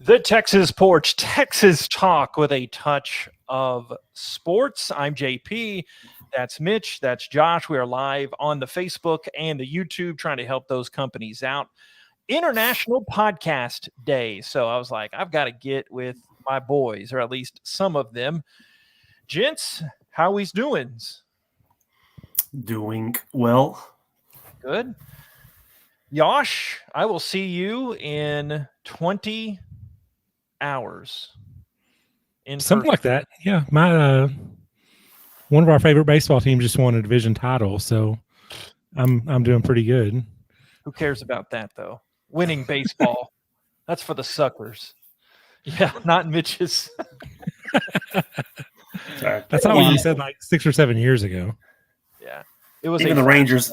The Texas Porch, Texas talk with a touch of sports. I'm JP. That's Mitch. That's Josh. We are live on the Facebook and the YouTube trying to help those companies out. International Podcast Day. So I was like, I've got to get with my boys, or at least some of them. Gents, how we's doing? Doing well. Good. Josh, I will see you in 20 hours. Something like that. Yeah. My one of our favorite baseball teams just won a division title, so I'm doing pretty good. Who cares about that though? Winning baseball. That's for the suckers. Yeah, not Mitch's. That's not what you said like 6 or 7 years ago. Yeah. It was even the Rangers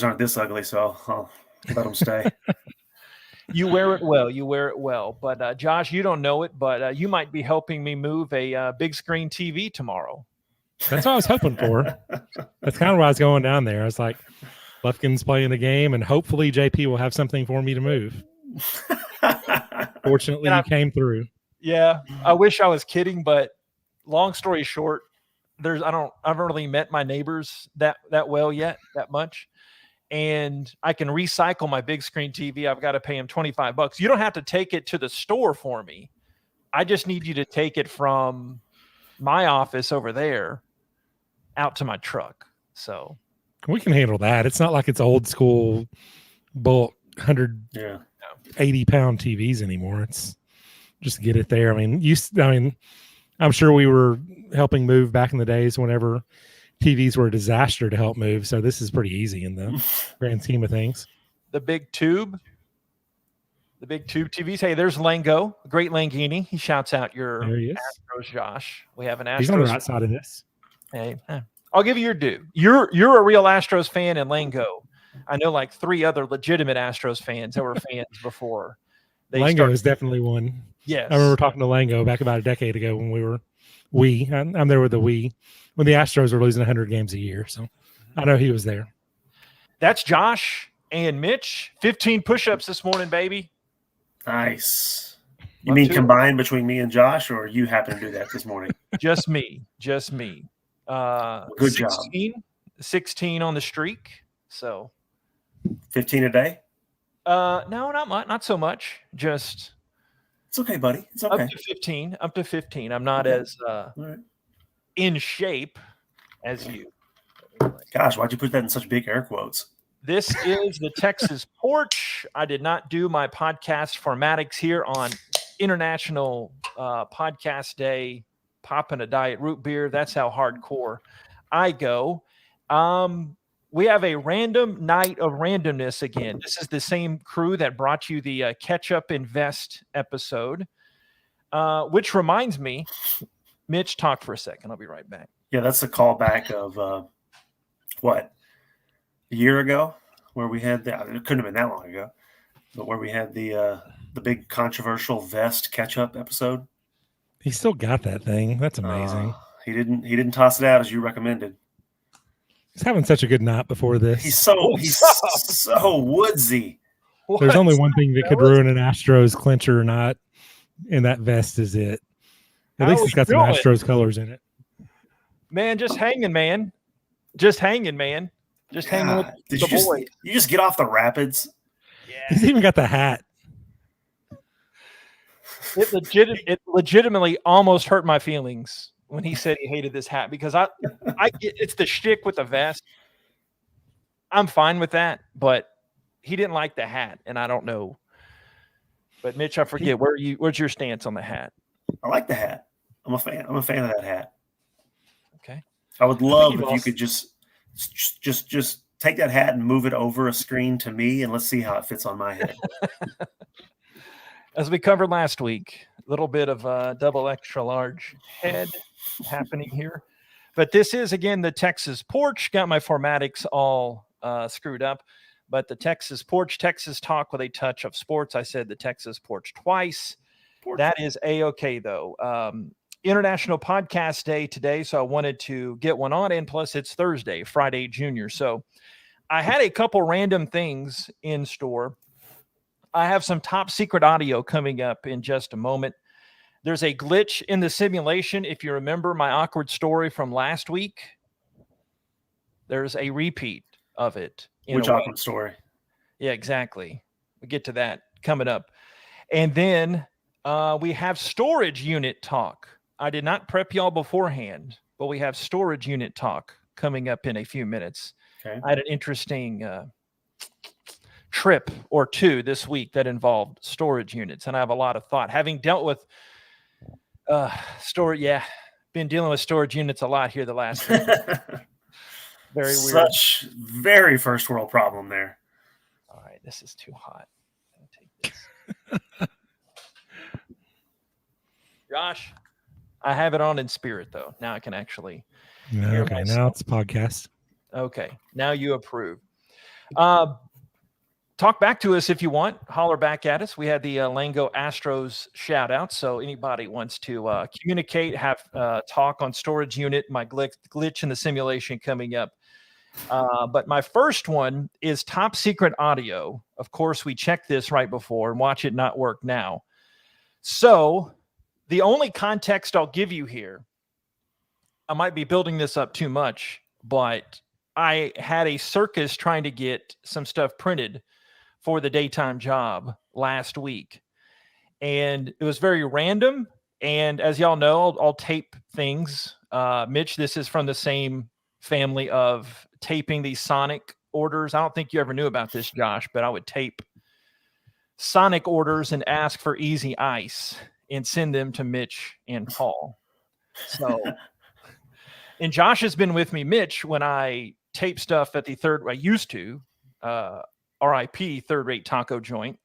aren't this ugly, so I'll let them stay. You wear it well. You wear it well. But Josh, you don't know it, but you might be helping me move a big screen TV tomorrow. That's what I was hoping for. That's kind of why I was going down there. I was like, Lufkin's playing the game, and hopefully JP will have something for me to move. Fortunately, he came through. Yeah, I wish I was kidding, but long story short, I haven't really met my neighbors that well yet, that much. And I can recycle my big screen TV. I've got to pay him $25. You don't have to take it to the store for me. I just need you to take it from my office over there out to my truck. So we can handle that. It's not like it's old school bulk 180-pound TVs anymore. It's just get it there. I mean, I'm sure we were helping move back in the days whenever TVs were a disaster to help move. So this is pretty easy in the grand scheme of things. The big tube TVs. Hey, there's Lango, great Langini. He shouts out your Astros, Josh. We have an Astros. He's on the right side of this. Hey, I'll give you your due. You're a real Astros fan in Lango. I know like 3 other legitimate Astros fans that were fans before. Lango is definitely one. Yes. I remember talking to Lango back about a decade ago when I'm there with the when the Astros were losing 100 games a year. So I know he was there. That's Josh and Mitch. 15 push-ups this morning, baby. Nice. You mean combined between me and Josh, or you happen to do that this morning? Just me. Good 16, job. 16 on the streak. So 15 a day? No, not much. Not so much. Just it's okay, buddy. It's okay. Up to 15. I'm not as in shape as you. Gosh, why'd you put that in such big air quotes? This is the Texas Porch. I did not do my podcast formatics here on International Podcast Day, popping a diet root beer. That's how hardcore I go. We have a random night of randomness again. This is the same crew that brought you the Catch Up Invest episode, which reminds me, Mitch, talk for a second. I'll be right back. Yeah, that's a callback of a year ago, where we had it couldn't have been that long ago, but where we had the big controversial vest catch-up episode. He still got that thing. That's amazing. He didn't toss it out as you recommended. He's having such a good night before this. He's so woodsy. There's only one thing that could ruin an Astros clincher night, and that vest is it. At least it's got some Astros colors in it. Man, just hanging, man. Just hanging with the boys. You just get off the rapids? Yeah. He's even got the hat. It legitimately almost hurt my feelings when he said he hated this hat, because I it's the shtick with the vest. I'm fine with that, but he didn't like the hat, and I don't know. But Mitch, I forget where's your stance on the hat? I like the hat. I'm a fan of that hat. Okay. I would love if you could just take that hat and move it over a screen to me, and let's see how it fits on my head. As we covered last week, a little bit of a double extra large head happening here. But this is, again, the Texas Porch. Got my formatics all screwed up. But the Texas Porch, Texas talk with a touch of sports. I said the Texas Porch twice. That is A-okay, though. International Podcast Day today, so I wanted to get one on. And plus, it's Thursday, Friday Junior. So I had a couple random things in store. I have some top secret audio coming up in just a moment. There's a glitch in the simulation. If you remember my awkward story from last week, there's a repeat of it. Which awkward story? Yeah, exactly. We get to that coming up. And then we have storage unit talk. I did not prep y'all beforehand, but we have storage unit talk coming up in a few minutes. Okay. I had an interesting trip or two this week that involved storage units, and I have a lot of thought. Having dealt with been dealing with storage units a lot here the last week. Very weird. Such very first world problem there. All right, this is too hot. I'll take this. Josh, I have it on in spirit though. Now I can actually hear Okay, myself. now it's a podcast. Okay, now you approve. Talk back to us if you want. Holler back at us. We had the Lango Astros shout out. So anybody wants to communicate, have talk on storage unit, my glitch in the simulation coming up. But my first one is top secret audio. Of course, we checked this right before and watch it not work now. So the only context I'll give you here, I might be building this up too much, but I had a circus trying to get some stuff printed for the daytime job last week. And it was very random. And as y'all know, I'll tape things. Mitch, this is from the same family of taping these Sonic orders. I don't think you ever knew about this, Josh, but I would tape Sonic orders and ask for easy ice and send them to Mitch and Paul. So, and Josh has been with me, Mitch, when I tape stuff at I used to, RIP Third Rate Taco Joint.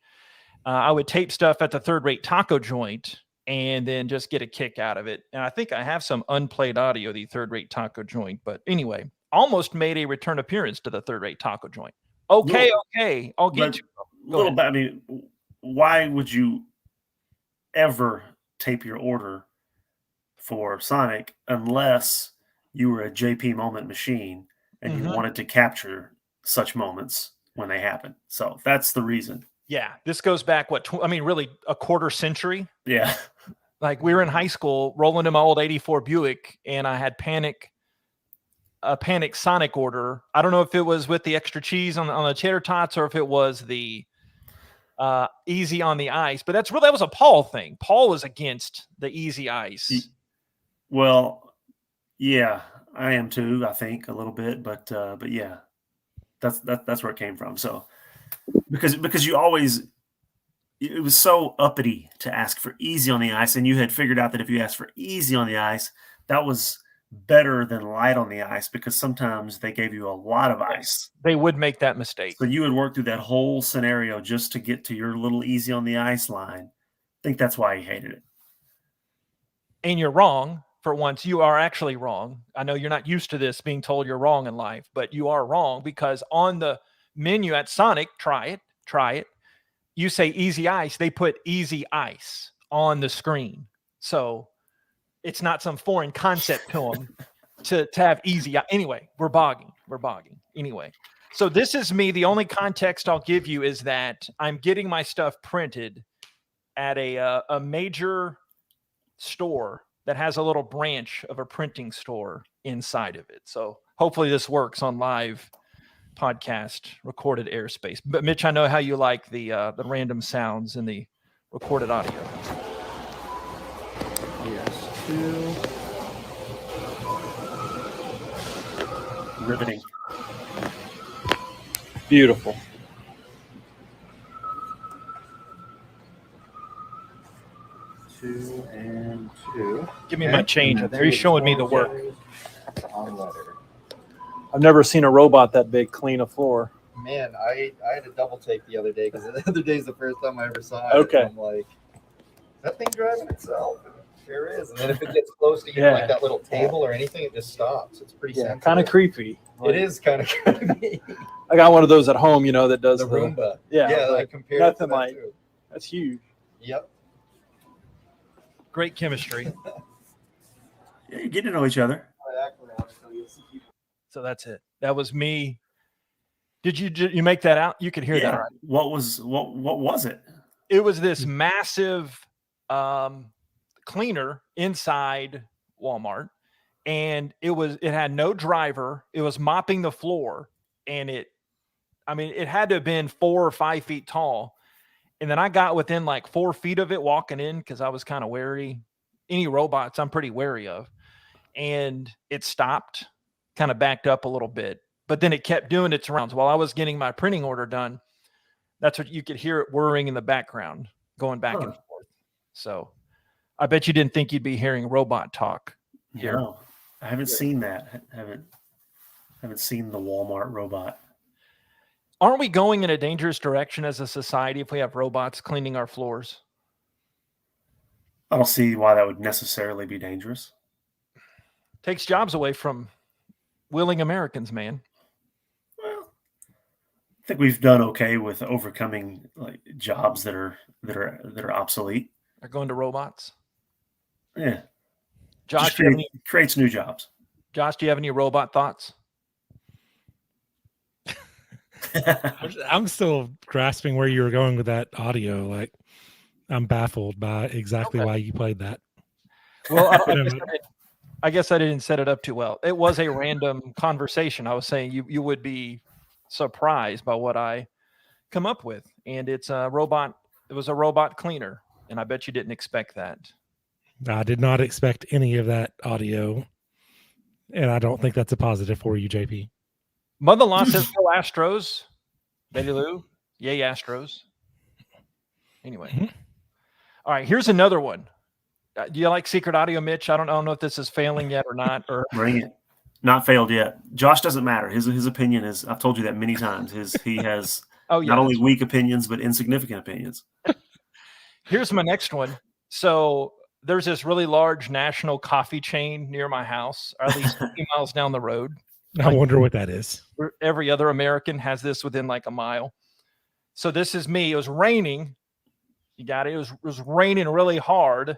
I would tape stuff at the Third Rate Taco Joint and then just get a kick out of it. And I think I have some unplayed audio, the Third Rate Taco Joint. But anyway, almost made a return appearance to the Third Rate Taco Joint. Okay. I'll get to a little bit. I mean, why would you ever tape your order for Sonic unless you were a JP moment machine and you wanted to capture such moments when they happen? So that's the reason. Yeah, this goes back, really a quarter century. Yeah. Like we were in high school rolling in my old 84 Buick and I had a panic Sonic order. I don't know if it was with the extra cheese on the cheddar tots or if it was the easy on the ice, but that was a Paul thing. Paul was against the easy ice. Well, yeah, I am too, I think a little bit, but yeah, that's where it came from. So because you always, it was so uppity to ask for easy on the ice, and you had figured out that if you asked for easy on the ice, that was better than light on the ice, because sometimes they gave you a lot of ice. They would make that mistake. So you would work through that whole scenario just to get to your little easy on the ice line. I think that's why he hated it. And you're wrong. For once, you are actually wrong. I know you're not used to this, being told you're wrong in life, but you are wrong, because on the menu at Sonic, try it. You say easy ice, they put easy ice on the screen. So it's not some foreign concept to them to have easy. Anyway, we're bogging. Anyway, so this is me. The only context I'll give you is that I'm getting my stuff printed at a major store that has a little branch of a printing store inside of it. So hopefully this works on live podcast recorded airspace. But Mitch, I know how you like the random sounds in the recorded audio. Yes. Riveting. Beautiful. Two and two. Give me my change. There he's showing me the work. On letter. I've never seen a robot that big clean a floor. Man, I had to double take the other day because the other day is the first time I ever saw it. Okay. And I'm like, is that thing driving itself? And it sure is. And then if it gets close to Yeah. like that little table or anything, it just stops. It's pretty sensitive. Kind of creepy. It is kind of creepy. I got one of those at home, that does The Roomba. Yeah, Yeah, like, like compared to nothing that like- too. That's huge. Yep. Great chemistry. Yeah, you get to know each other. So that's it. That was me Did you make that out? You could hear that, Yeah. right? What was it? It was this massive cleaner inside Walmart, and it had no driver. It was mopping the floor, and it had to have been 4 or 5 feet tall. And then I got within like 4 feet of it walking in because I was kind of wary. Any robots I'm pretty wary of. And it stopped, kind of backed up a little bit, but then it kept doing its rounds while I was getting my printing order done. That's what you could hear, it whirring in the background, going back and forth. So I bet you didn't think you'd be hearing robot talk here. No, I haven't seen that. Haven't seen the Walmart robot. Aren't we going in a dangerous direction as a society if we have robots cleaning our floors? I don't see why that would necessarily be dangerous. Takes jobs away from willing Americans, man. Well, I think we've done okay with overcoming like jobs that are obsolete. Are going to robots. Yeah, Josh, just creates new jobs. Josh, do you have any robot thoughts? I'm still grasping where you were going with that audio. Like, I'm baffled by exactly why you played that. Well, I guess I didn't set it up too well. It was a random conversation. I was saying you would be surprised by what I come up with, and it's a robot. It was a robot cleaner, and I bet you didn't expect that. I did not expect any of that audio, and I don't think that's a positive for you, JP. Mother-in-law says go Astros. Betty Lou, yay Astros. Anyway, all right. Here's another one. Do you like secret audio, Mitch? I don't know if this is failing yet or not. Or bring it. Not failed yet. Josh doesn't matter. His opinion is. I've told you that many times. He has not only weak opinions but insignificant opinions. Here's my next one. So there's this really large national coffee chain near my house, or at least 50 miles down the road. I wonder what that is. Every other American has this within like a mile. So this is me. It was raining. You got it. It was raining really hard.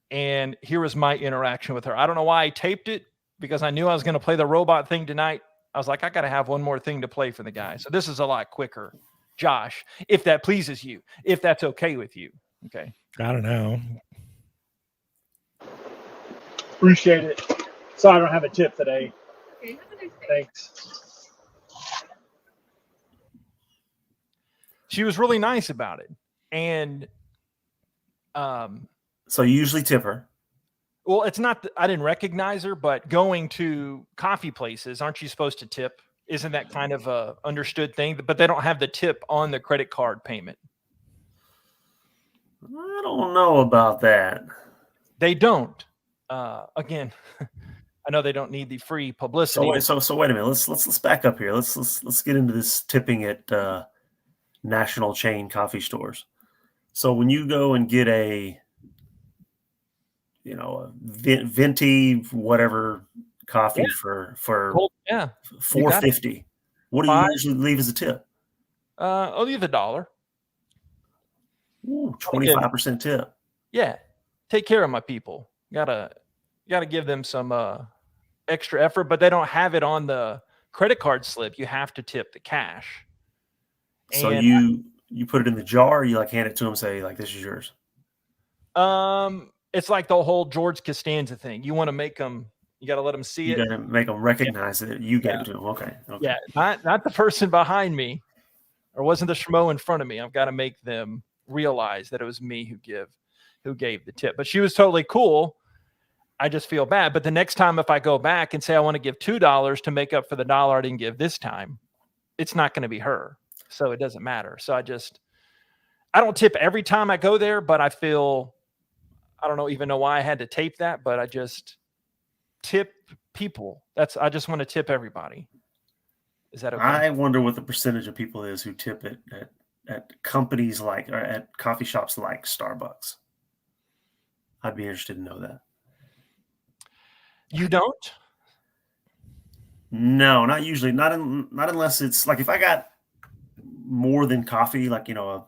And here was my interaction with her. I don't know why I taped it, because I knew I was going to play the robot thing tonight. I was like, I got to have one more thing to play for the guy. So this is a lot quicker. Josh, if that pleases you, if that's okay with you. Okay. I don't know. Appreciate it. Sorry I don't have a tip today. Thanks. She was really nice about it. And so you usually tip her. Well, it's not that I didn't recognize her, but going to coffee places, aren't you supposed to tip? Isn't that kind of a understood thing? But they don't have the tip on the credit card payment. I don't know about that. They don't. Again, I know they don't need the free publicity. So wait a minute. Let's back up here. Let's get into this tipping at national chain coffee stores. So when you go and get a venti whatever coffee for $4.50, what do you usually leave as a tip? I'll leave $1. 25% tip. Yeah, take care of my people. Gotta give them some extra effort, but they don't have it on the credit card slip. You have to tip the cash. So you put it in the jar, or you like hand it to them, and say like, this is yours. It's like the whole George Costanza thing. You want to make them, you got to let them see it. You got to make them recognize that you gave it to them. Okay. Yeah, not the person behind me, or wasn't the schmo in front of me. I've got to make them realize that it was me who gave the tip. But she was totally cool. I just feel bad. But the next time, if I go back and say I want to give $2 to make up for the $1 I didn't give this time, it's not going to be her. So it doesn't matter. So I don't tip every time I go there, but I feel, I don't even know why I had to tape that, but I just tip people. I just want to tip everybody. Is that okay? I wonder what the percentage of people is who tip it at companies or at coffee shops like Starbucks. I'd be interested to know that. You don't? No, not usually. Not unless it's like if I got more than coffee, like a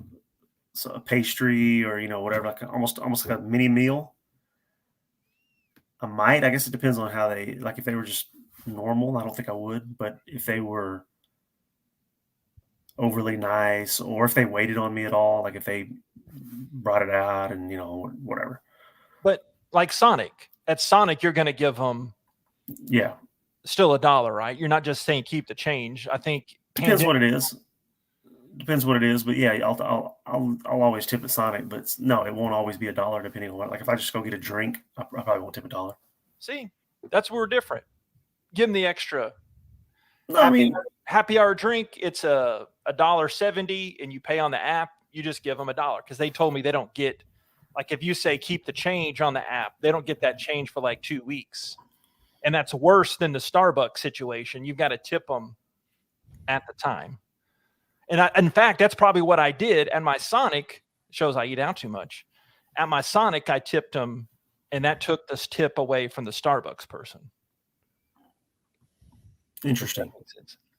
pastry or whatever, like almost like a mini meal. I might. I guess it depends on how they like. If they were just normal, I don't think I would. But if they were overly nice, or if they waited on me at all, like if they brought it out and whatever. But like Sonic, at Sonic, you're going to give them Yeah, still $1, right? You're not just saying keep the change. I think depends what it is. Depends what it is, but yeah, I'll always tip at Sonic, but no, it won't always be $1 depending on what. Like if I just go get a drink, I probably won't tip $1. See, that's where we're different. Give them the extra. No, I mean, happy hour drink. It's $1.70, and you pay on the app. You just give them $1 because they told me they don't get, like if you say keep the change on the app, they don't get that change for like 2 weeks, and that's worse than the Starbucks situation. You've got to tip them at the time. And in fact, that's probably what I did at my Sonic. Shows I eat out too much. At my Sonic, I tipped them, and that took this tip away from the Starbucks person. Interesting.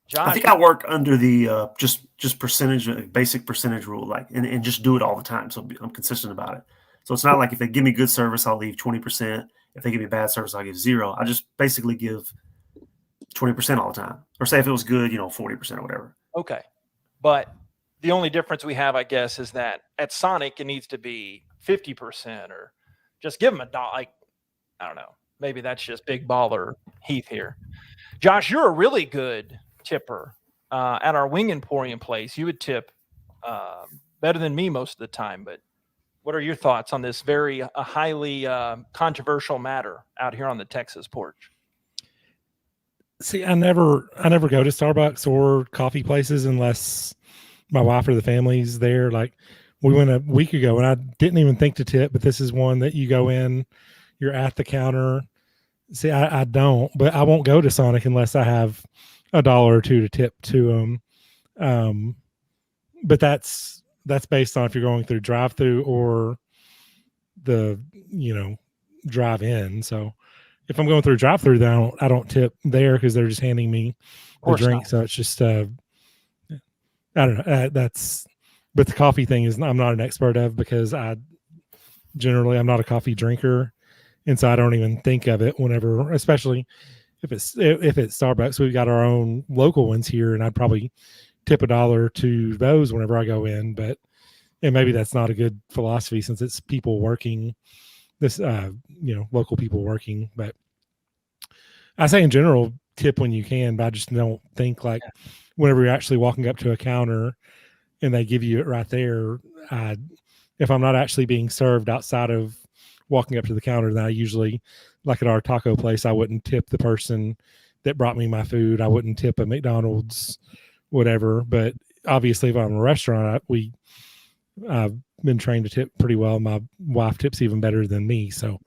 Josh, I think I work under the just percentage, basic percentage rule, like and just do it all the time. So I'm consistent about it. So it's not like if they give me good service, I'll leave 20%. If they give me bad service, I'll give 0. I just basically give 20% all the time, or say if it was good, 40% or whatever. Okay. But the only difference we have, I guess, is that at Sonic, it needs to be 50% or just give them $1. Like, I don't know. Maybe that's just big baller Heath here. Josh, you're a really good tipper. At our Wing Emporium place, you would tip better than me most of the time. But what are your thoughts on this very highly controversial matter out here on the Texas porch? See, I never go to Starbucks or coffee places unless my wife or the family's there. Like we went a week ago and I didn't even think to tip, but this is one that you go in, you're at the counter. See, I don't, but I won't go to Sonic unless I have $1 or $2 to tip to them. But that's based on if you're going through drive-through or the drive in. So if I'm going through drive-through, then I don't tip there because they're just handing me the drink. So it's just I don't know. But the coffee thing is I'm not an expert of because I'm not a coffee drinker, and so I don't even think of it whenever, especially if it's Starbucks. We've got our own local ones here, and I'd probably tip $1 to those whenever I go in. But and maybe that's not a good philosophy since it's people working. This local people working, but I say in general tip when you can, but I just don't think like whenever you're actually walking up to a counter and they give you it right there, if I'm not actually being served outside of walking up to the counter, then I usually, like at our taco place, I wouldn't tip the person that brought me my food. I wouldn't tip a McDonald's, whatever. But obviously if I'm in a restaurant, I've been trained to tip pretty well. My wife tips even better than me. So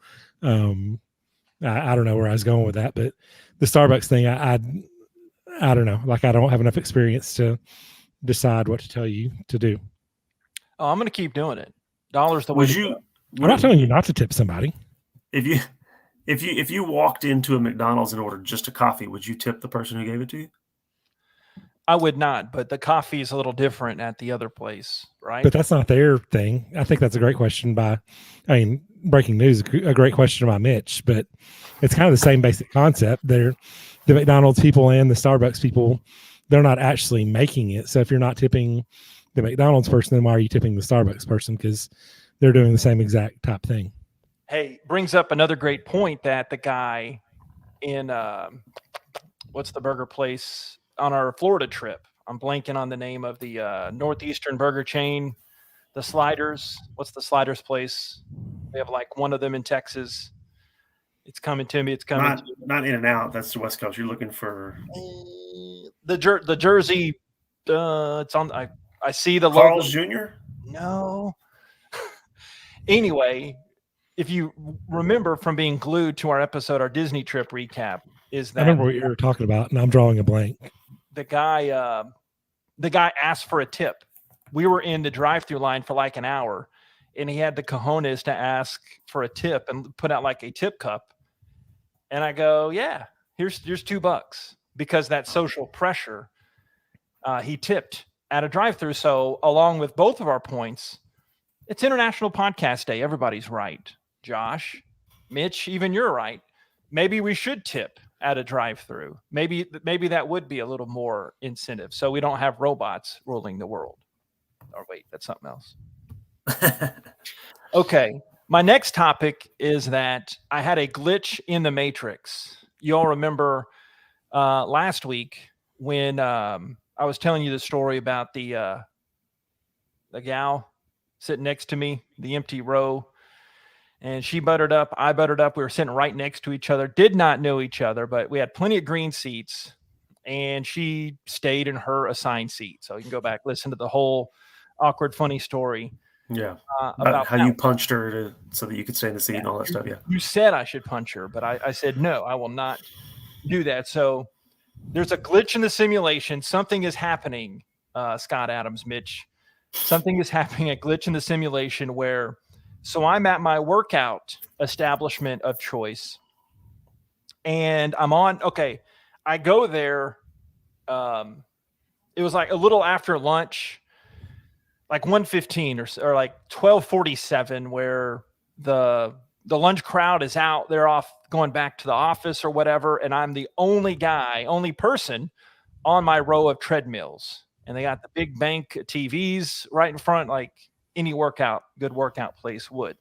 I don't know where I was going with that, but the Starbucks thing, I don't know. Like I don't have enough experience to decide what to tell you to do. Oh, I'm going to keep doing it. $1 the way to go. I'm not telling you not to tip somebody. If you walked into a McDonald's and ordered just a coffee, would you tip the person who gave it to you? I would not, but the coffee is a little different at the other place, right? But that's not their thing. I think that's a great question breaking news, a great question by Mitch, but it's kind of the same basic concept. They're the McDonald's people and the Starbucks people, they're not actually making it. So if you're not tipping the McDonald's person, then why are you tipping the Starbucks person? Because they're doing the same exact type thing. Hey, brings up another great point that the guy in what's the burger place on our Florida trip? I'm blanking on the name of the Northeastern burger chain, the Sliders. What's the Sliders place? They have like one of them in Texas. It's coming to me. Not In and Out. That's the West Coast. You're looking for the Jersey. It's on. I see the Carl's logo. Jr. No. Anyway, if you remember from being glued to our episode, our Disney trip recap, is that I remember what you were talking about, and I'm drawing a blank. The guy asked for a tip. We were in the drive-through line for like an hour, and he had the cojones to ask for a tip and put out like a tip cup. And I go, yeah, here's $2 because that social pressure. He tipped at a drive-through. So along with both of our points, it's International Podcast Day. Everybody's right. Josh, Mitch, even you're right. Maybe we should tip at a drive-through. Maybe that would be a little more incentive. So we don't have robots ruling the world. Or wait, that's something else. Okay. My next topic is that I had a glitch in the Matrix. You all remember last week when I was telling you the story about the gal sitting next to me, the empty row, and she buttered up, I buttered up. We were sitting right next to each other, did not know each other, but we had plenty of green seats, and she stayed in her assigned seat. So you can go back, listen to the whole awkward, funny story. Yeah. About how you punched her so that you could stay in the seat and all that stuff. Yeah. You said I should punch her, but I said, no, I will not do that. So there's a glitch in the simulation. Something is happening, Scott Adams, Mitch. Something is happening, a glitch in the simulation where, so I'm at my workout establishment of choice and I'm on, okay, I go there. It was like a little after lunch, like 1:15 or like 12:47, where the lunch crowd is out. They're off going back to the office or whatever. And I'm the only person on my row of treadmills. And they got the big bank TVs right in front, like any good workout place would.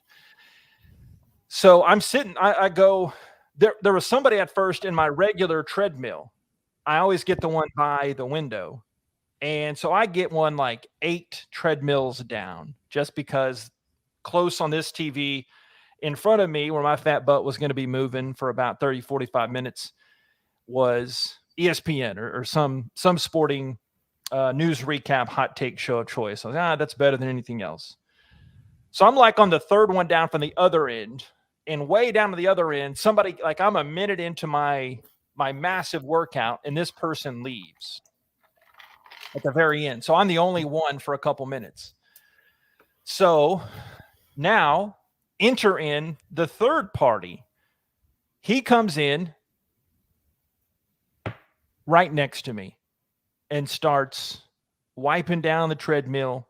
So I'm sitting, I go, there was somebody at first in my regular treadmill. I always get the one by the window. And so I get one like 8 treadmills down just because close on this TV in front of me where my fat butt was going to be moving for about 30, 45 minutes was ESPN or some sporting news recap hot take show of choice. I was like, that's better than anything else. So I'm like on the third one down from the other end, and way down to the other end, somebody, like I'm a minute into my massive workout and this person leaves at the very end. So I'm the only one for a couple minutes. So now enter in the third party. He comes in right next to me and starts wiping down the treadmill.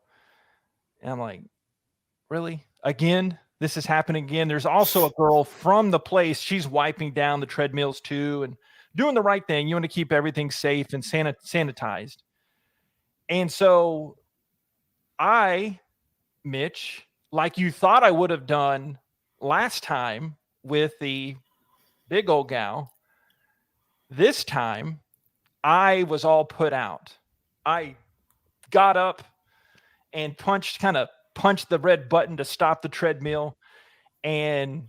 And I'm like, really? Again? This is happening again. There's also a girl from the place. She's wiping down the treadmills too and doing the right thing. You want to keep everything safe and sanitized. And so Mitch, like you thought I would have done last time with the big old gal, this time I was all put out. I got up and punched the red button to stop the treadmill and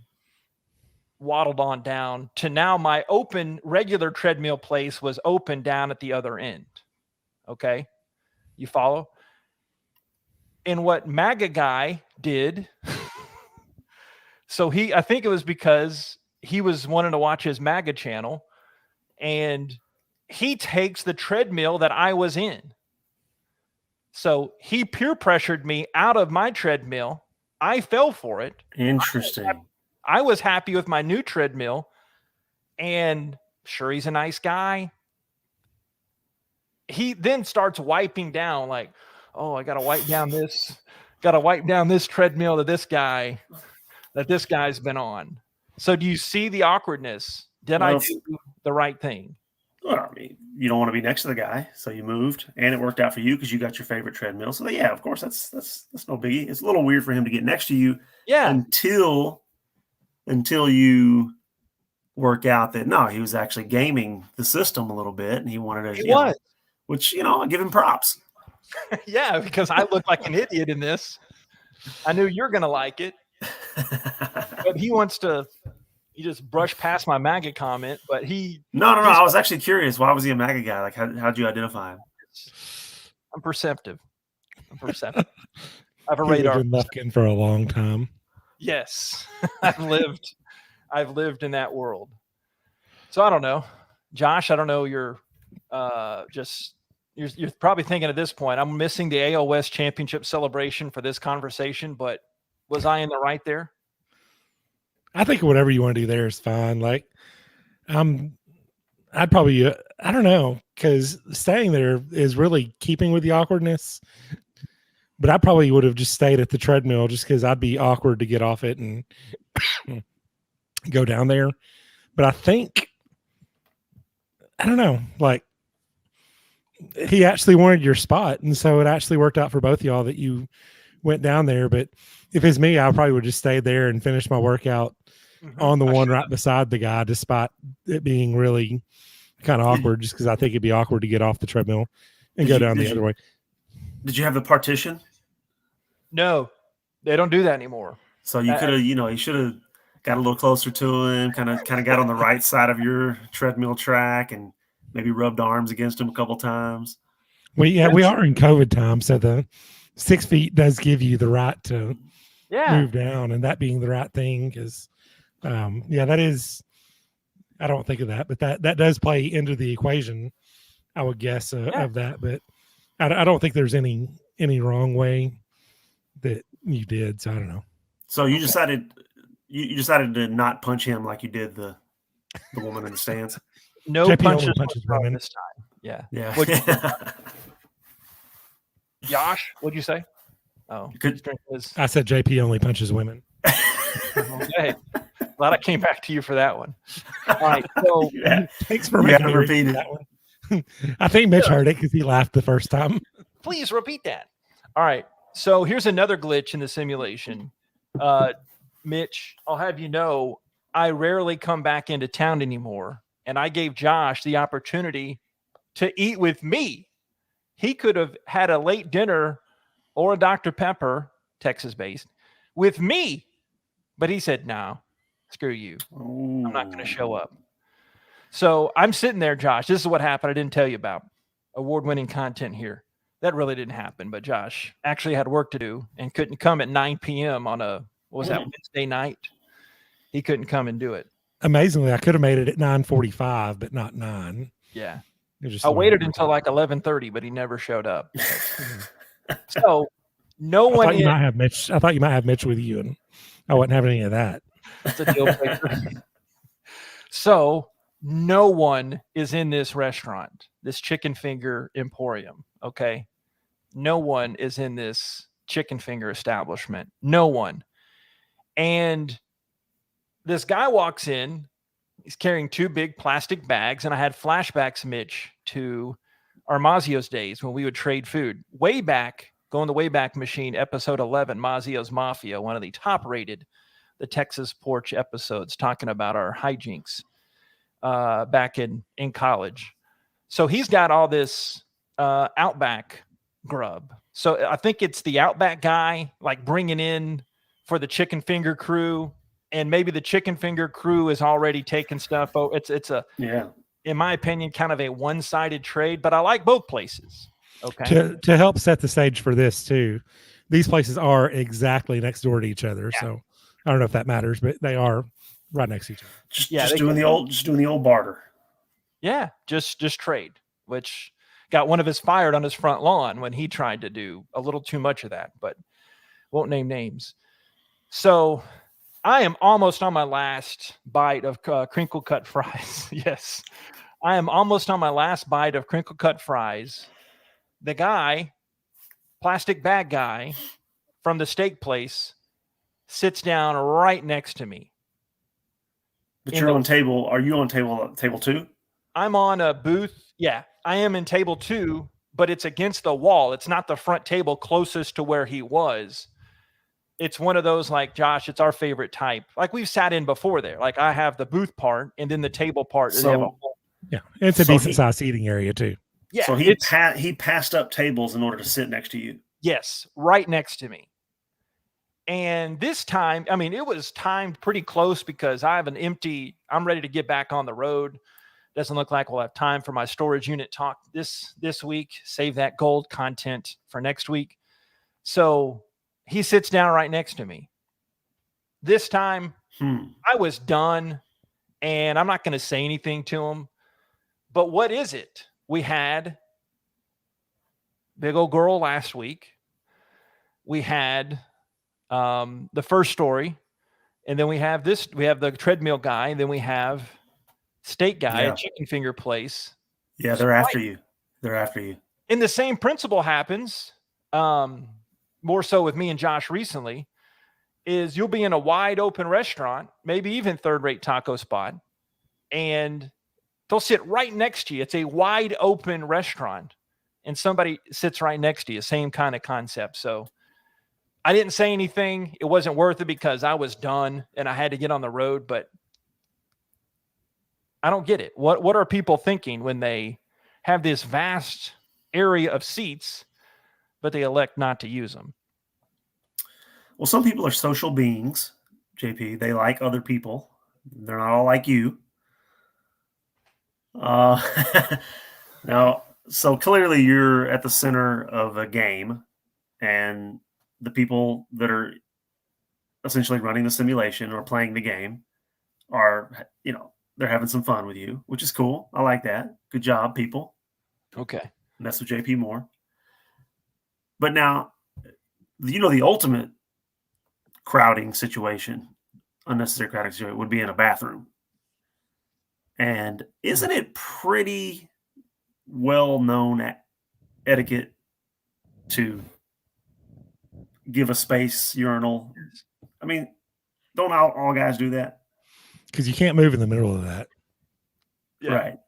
waddled on down to now my open regular treadmill place was open down at the other end. Okay. You follow? And what MAGA guy did, so I think it was because he was wanting to watch his MAGA channel, and he takes the treadmill that I was in. So he peer pressured me out of my treadmill. I fell for it. Interesting. I was happy with my new treadmill, and sure, he's a nice guy. He then starts wiping down like, oh, I got to wipe down this treadmill that this guy's been on. So do you see the awkwardness? Did I do the right thing? Well, I mean, you don't want to be next to the guy, so you moved, and it worked out for you because you got your favorite treadmill. So yeah, of course, that's no biggie. It's a little weird for him to get next to you, until you work out that no, he was actually gaming the system a little bit, and he wanted to. Which I give him props. Yeah, because I look like an idiot in this. I knew you're gonna like it, but he wants to. He just brushed past my MAGA comment, but No. I was actually curious. Why was he a MAGA guy? Like, how'd you identify him? I'm perceptive. I have a You've radar. been looking for a long time. Yes, I've lived in that world. So I don't know, Josh. I don't know. You're probably thinking at this point, I'm missing the AL West championship celebration for this conversation, but was I in the right there? I think whatever you want to do there is fine. Like, I'd probably, I don't know, because staying there is really keeping with the awkwardness. But I probably would have just stayed at the treadmill just because I'd be awkward to get off it and go down there. But I think I don't know, like he actually wanted your spot, and so it actually worked out for both of y'all that you went down there. But if it's me, I probably would just stay there and finish my workout on the one right beside the guy, despite it being really kind of awkward, just because I think it'd be awkward to get off the treadmill and go down the other way. Did you have the partition? No, they don't do that anymore. So you could have, you should have got a little closer to him, kind of got on the right side of your treadmill track and maybe rubbed arms against him a couple times. We are in COVID time, so the 6 feet does give you the right to move down, and that being the right thing is, that is. I don't think of that, but that does play into the equation, I would guess, of that. But I don't think there's any wrong way that you did. So I don't know. So you decided to not punch him like you did the woman in the stands. No punches women this time. Yeah. Josh, what'd you say? Oh, I said JP only punches women. Okay. Glad I came back to you for that one. All right. So thanks for making me repeat that one. I think Mitch heard it because he laughed the first time. Please repeat that. All right. So here's another glitch in the simulation. Mitch, I'll have you know, I rarely come back into town anymore. And I gave Josh the opportunity to eat with me. He could have had a late dinner or a Dr. Pepper, Texas-based, with me. But he said, no, screw you. I'm not going to show up. So I'm sitting there, Josh. This is what happened. I didn't tell you about award-winning content here. That really didn't happen. But Josh actually had work to do and couldn't come at 9 p.m. on Wednesday night. He couldn't come and do it. Amazingly, I could have made it at 9:45, but not 9. Yeah. I waited until like 11:30, but he never showed up. So no one. I thought you might have Mitch with you, and I wasn't having any of that. That's a deal breaker. So no one is in this restaurant, this chicken finger emporium. Okay. No one is in this chicken finger establishment. No one. And this guy walks in. He's carrying 2 big plastic bags, and I had flashbacks, Mitch, to our Mazio's days when we would trade food. Way back, going the Wayback Machine, episode 11, Mazio's Mafia, one of the top-rated, the Texas Porch episodes, talking about our hijinks back in college. So he's got all this Outback grub. So I think it's the Outback guy, like bringing in for the chicken finger crew. And maybe the chicken finger crew is already taking stuff. Oh, it's in my opinion, kind of a one-sided trade, but I like both places. Okay. To help set the stage for this too, these places are exactly next door to each other. Yeah. So I don't know if that matters, but they are right next to each other. Just doing the old barter. Yeah, just trade, which got one of us fired on his front lawn when he tried to do a little too much of that, but won't name names. So I am almost on my last bite of crinkle cut fries. Yes, I am almost on my last bite of crinkle cut fries. The guy, plastic bag guy from the steak place, sits down right next to me. But you're on table. Are you on table 2? I'm on a booth. Yeah, I am in table 2, but it's against the wall. It's not the front table closest to where he was. It's one of those like, Josh, it's our favorite type. Like we've sat in before there. Like I have the booth part and then the table part. Yeah, it's a decent sized seating area too. Yeah. So he passed up tables in order to sit next to you. Yes, right next to me. And this time, I mean, it was timed pretty close because I'm ready to get back on the road. Doesn't look like we'll have time for my storage unit talk this week. Save that gold content for next week. So he sits down right next to me. This time, I was done, and I'm not going to say anything to him. But what is it? We had Big Old Girl last week. We had the first story, and then we have this. We have the treadmill guy, and then we have steak guy, a chicken finger place. Yeah, they're after you. They're after you. And the same principle happens. More so with me and Josh recently, is you'll be in a wide open restaurant, maybe even third-rate taco spot, and They'll sit right next to you. It's a wide open restaurant, and somebody sits right next to you. Same kind of concept. So I didn't say anything. It wasn't worth it because I was done and I had to get on the road. But I don't get it. What are people thinking when they have this vast area of seats, but they elect not to use them? Well, some people are social beings, JP. They like other people. They're not all like you. Now, so clearly you're at the center of a game, and the people that are essentially running the simulation or playing the game are, they're having some fun with you, which is cool. I like that. Good job, people. Okay. Mess with JP more. But now, the ultimate crowding situation, unnecessary crowding situation, would be in a bathroom. And isn't it pretty well-known etiquette to give a space urinal? I mean, don't all guys do that? Because you can't move in the middle of that. Yeah. Right.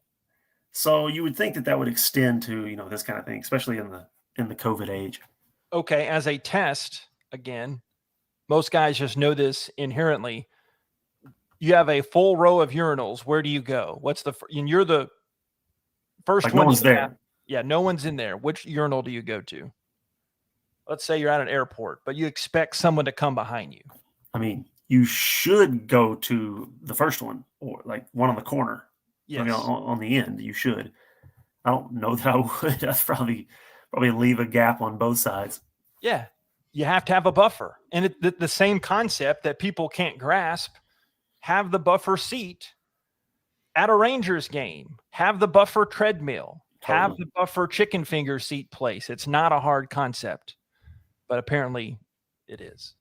So you would think that would extend to, this kind of thing, especially in the COVID age. Okay. As a test, again, most guys just know this inherently. You have a full row of urinals. Where do you go? And you're the first Like one. no one's there. Yeah, no one's in there. Which urinal do you go to? Let's say you're at an airport, but you expect someone to come behind you. I mean, you should go to the first one, or like one on the corner. Yes. I mean, on the end, you should. I don't know that I would. I'd probably leave a gap on both sides. Yeah, you have to have a buffer. And the same concept that people can't grasp, have the buffer seat at a Rangers game, have the buffer treadmill, have the buffer chicken finger seat place. It's not a hard concept, but apparently it is.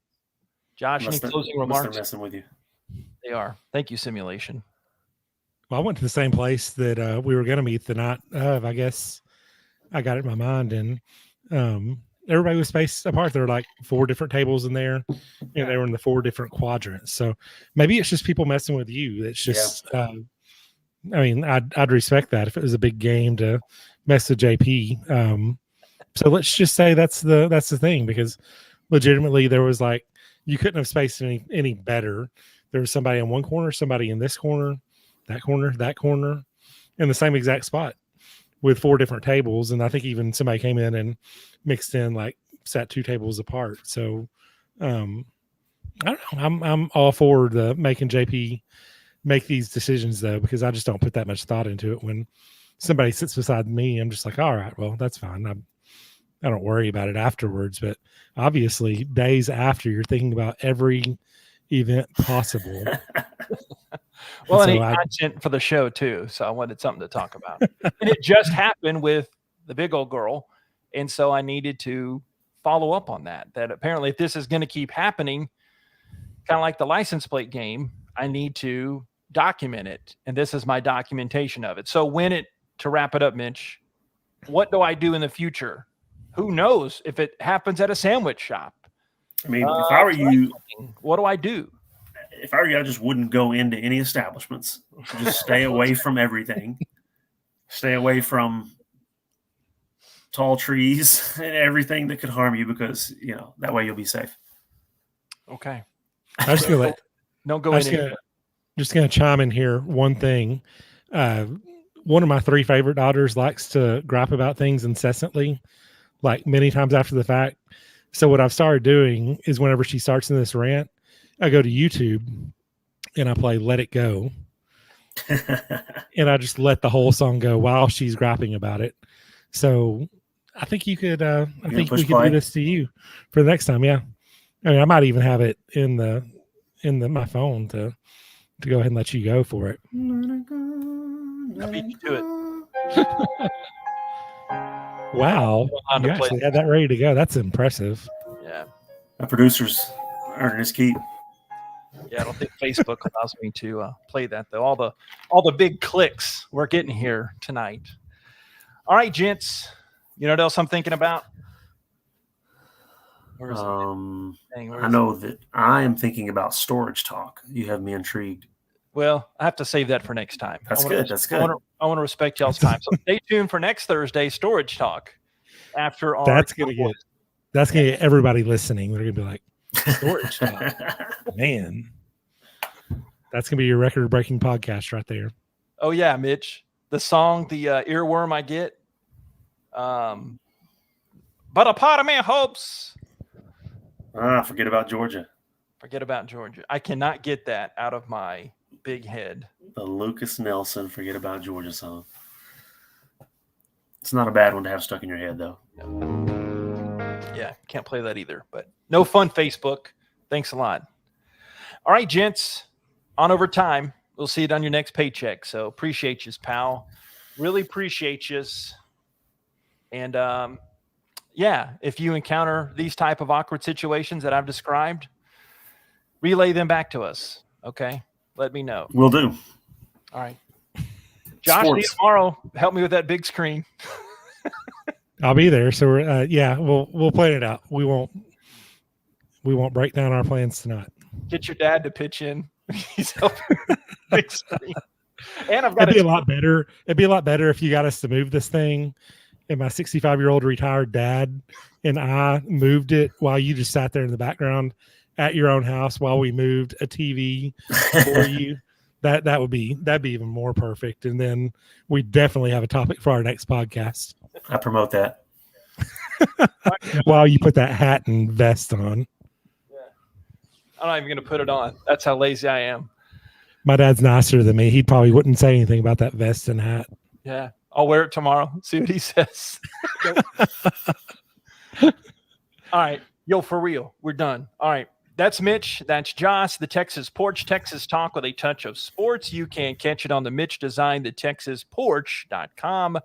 Josh, any closing remarks? They're messing with you. They are. Thank you, simulation. Well, I went to the same place that we were going to meet the night of. I guess I got it in my mind, and everybody was spaced apart. There were like 4 different tables in there, and they were in the 4 different quadrants. So maybe it's just people messing with you. It's just, I mean, I'd respect that if it was a big game to mess with JP. So let's just say that's the thing, because legitimately there was like, you couldn't have spaced any better. There was somebody in one corner, somebody in this corner, that corner, in the same exact spot with 4 different tables. And I think even somebody came in and mixed in, like sat 2 tables apart. So I don't know. I'm all for the making JP make these decisions though, because I just don't put that much thought into it. When somebody sits beside me, I'm just like, all right, well, that's fine. I don't worry about it afterwards, but obviously days after, you're thinking about every event possible. Well, I need content for the show too, so I wanted something to talk about. And it just happened with the big old girl, and so I needed to follow up on that. That apparently, if this is going to keep happening, kind of like the license plate game, I need to document it, and this is my documentation of it. So to wrap it up, Mitch, what do I do in the future? Who knows if it happens at a sandwich shop? I mean, if I were you, what do I do? If I were you, I just wouldn't go into any establishments. Just stay away from everything. Stay away from tall trees and everything that could harm you, because that way you'll be safe. Okay. I'm just gonna don't go in. Just gonna chime in here. One thing. One of my 3 favorite daughters likes to gripe about things incessantly, like many times after the fact. So what I've started doing is whenever she starts in this rant, I go to YouTube and I play Let It Go. And I just let the whole song go while she's griping about it. So I think you could, I think we could do this to you for the next time. Yeah. I mean, I might even have it in my phone to go ahead and let you go for it. I beat you to it. Wow. You actually had that ready to go. That's impressive. Yeah. My producer's earning his keep. Yeah, I don't think Facebook allows me to play that though. All the big clicks we're getting here tonight. All right, gents. You know what else I'm thinking about? I know that I am thinking about storage talk. You have me intrigued. Well, I have to save that for next time. That's good. That's I good. want to respect y'all's time. So stay tuned for next Thursday storage talk. After our That's gonna get everybody listening. They're gonna be like, storage talk. Man, that's gonna be your record-breaking podcast right there. Oh yeah, Mitch. The song, the earworm I get. But a part of me hopes. Forget about Georgia. Forget about Georgia. I cannot get that out of my big head. The Lucas Nelson "Forget About Georgia" song. It's not a bad one to have stuck in your head, though. Yeah, can't play that either. But no fun, Facebook. Thanks a lot. All right, gents. On over time. We'll see it on your next paycheck. So appreciate you, pal. Really appreciate you. And yeah, if you encounter these type of awkward situations that I've described, relay them back to us. Okay, let me know. Will do. All right, Josh, see you tomorrow. Help me with that big screen. I'll be there. So we're yeah, we'll plan it out. We won't break down our plans tonight. Get your dad to pitch in. He's helping with the big screen. And I've got It'd be a lot better. It'd be a lot better if you got us to move this thing, and my 65-year-old retired dad and I moved it while you just sat there in the background at your own house while we moved a TV for you. That'd be even more perfect. And then we definitely have a topic for our next podcast. I promote that. While you put that hat and vest on. I'm not even going to put it on. That's how lazy I am. My dad's nicer than me. He probably wouldn't say anything about that vest and hat. Yeah. I'll wear it tomorrow. See what he says. All right. Yo, for real. We're done. All right. That's Mitch. That's Josh, the Texas Porch, Texas Talk with a touch of sports. You can catch it on the Mitch Design, the TexasPorch.com,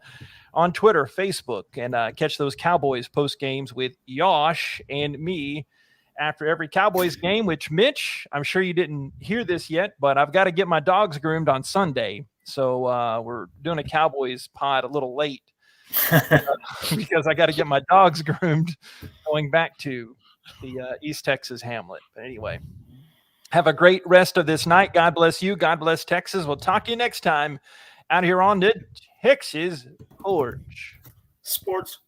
on Twitter, Facebook, and catch those Cowboys post games with Yosh and me after every Cowboys game, which, Mitch, I'm sure you didn't hear this yet, but I've got to get my dogs groomed on Sunday. So we're doing a Cowboys pod a little late because I got to get my dogs groomed going back to the East Texas hamlet. But anyway, have a great rest of this night. God bless you. God bless Texas. We'll talk to you next time out here on the Texas Porch. Sports.